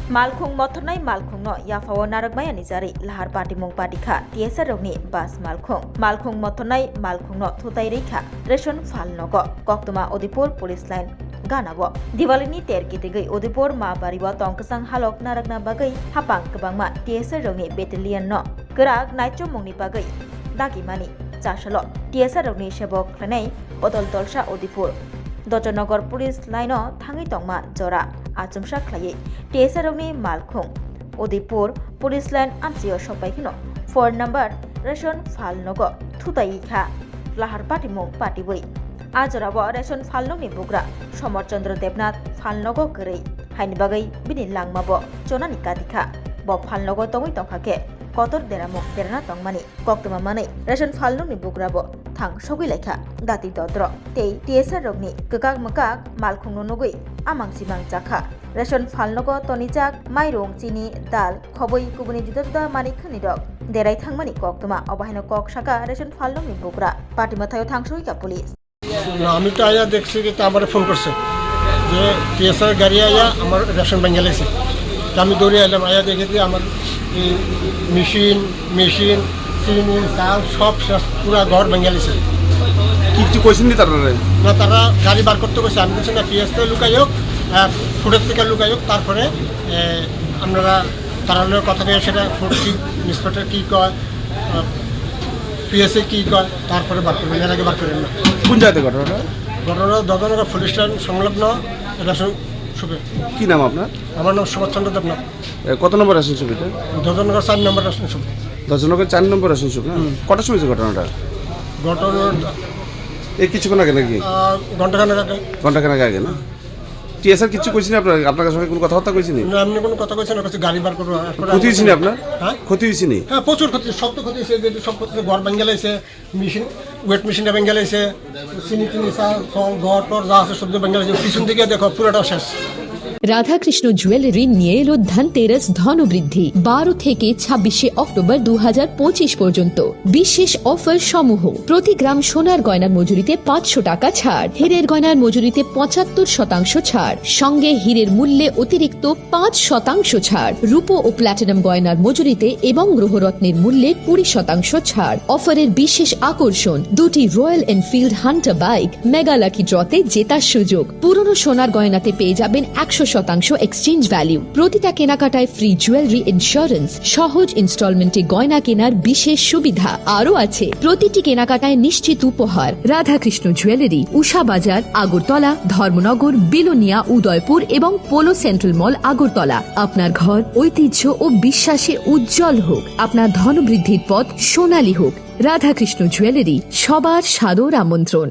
Malkhung mothonai malkhung no yafawo narakmaya nijari lahar party mung party kha TSR rogni bas malkhung mothonai malkhung no thutai reikha ration phal nogo koktoma Odipur police line ganabo Diwalini terkitigei Odipur ma bariwa tongkasang halok narakna bagai hapang kebangma TSR rogni battalion no gerak naicho mungni bagai dagimani chashalo TSR rogni sebok khlai odol dolsa Odipur Dojonagar police line no thangi tongma jora achumsa khlai TSR rogni malkhung Odipur police line amsio sopaikino 4 number ration phal nogo thutai kha lahar party mung party boi Ajorabo ration phal nogni bugra Somar Chandra Debnath phal nogo gerei haini bagai bini langmabo chonani kadikha bo phal nogo tongoi tongkhake kotor deramo derana tongmani koktoma manai ration phal nogni bugrabo thang sogui lekha dati dodro tei TSR rogni gagak makak malkhung nogui amang simang jakha ration phal nogo tonijak mairong chini dal khoboi kubuni juda juda mani khani dok derai thangmani koktoma obahino kok saka ration phal nogni bugra party mathayo thangsoika ka police আমি তো আয়া দেখছি যে আমার phone করছে যে TSR গাড়ি আয়া আমার রেশন ভেঙে গেছে আমি দৌড়ে এলাম আয়া দেখে দিয়ে আমার মেশিন চিনি চাল সব শেষ পুরা ঘর ভেঙে গেছে কিছু কইছেন নি তারা না তারা গাড়ি বার করতে কইছে আমি বলছি না TSR লুকাই হোক ফুটের থেকে লুকাই হোক তারপরে আপনারা তারা কথা বলে সেটা ফুট কি ইন্সপেক্টর কী কয় PSA কি কয় তারপরে বার করবেন এর আগে বার করেন না কোন জায়গাতে ঘটনাটা দজনগর পুলিশ লাইন সংলগ্ন রেশন সুপে কি নাম আপনার আমার নাম সুভাষ চন্দ্র দেবনাথ কত নম্বর রেশন সুবিধা দজনগর 4 নম্বর রেশন সুপে দজনগর 4 নম্বর রেশন সুবিধা কটার সময় ঘটনাটা ঘটনা এই কিছুক্ষণ আগে নাকি ঘন্টাখানেক আগে না TSR কিছু কইছেন আপনার সঙ্গে কোনো কথাবার্তা কইছেন না এমনি কোনো কথা কইছেন না কাছে গাড়ি বার করব ক্ষতি হইছে নি আপনার হ্যাঁ ক্ষতি হইছে নি হ্যাঁ প্রচুর ক্ষতি সব তো ক্ষতি হইছে যে সব ক্ষতি ঘর ভেঙে গেছে মেশিন ওয়েট মেশিনটা ভেঙে গেছে চিনি সব ঘর টর যা আছে সব ভেঙে গেছে পিছন দিকে দেখো পুরোটা শেষ রাধাকৃষ্ণ জুয়েলারি নিয়ে এলো ধনতেরাস ধনবৃদ্ধি 12 থেকে 26 অক্টোবর 2025 পর্যন্ত বিশেষ অফার সমূহ প্রতি গ্রাম সোনার গয়নার মজুরিতে 500 টাকা ছাড় হীরের গয়নার মজুরিতে 75% ছাড় সঙ্গে হীরের মূল্যে অতিরিক্ত 5% ছাড় রূপো ও প্ল্যাটিনাম গয়নার মজুরিতে এবং গ্রহরত্নের মূল্যে 20% ছাড় অফারের বিশেষ আকর্ষণ দুটি Royal Enfield Hunter bike mega lucky ড্রতে জেতার সুযোগ পুরনো সোনার গয়নাতে পেয়ে যাবেন 100% এক্সচেঞ্জ ভ্যালু প্রতিটা কেনাকাটায় ফ্রি জুয়েলারি ইন্স্যুরেন্স সহজ ইনস্টলমেন্টে গয়না কেনার বিশেষ সুবিধা আরও আছে প্রতিটি কেনাকাটায় নিশ্চিত উপহার রাধাকৃষ্ণ জুয়েলারি উষা বাজার আগরতলা ধর্মনগর বিলোনিয়া উদয়পুর এবং পোলো সেন্ট্রাল মল আগরতলা আপনার ঘর ঐতিহ্য ও বিশ্বাসে উজ্জ্বল হোক আপনার ধনবৃদ্ধির পথ সোনালী হোক রাধাকৃষ্ণ জুয়েলারি সবার সাদর আমন্ত্রণ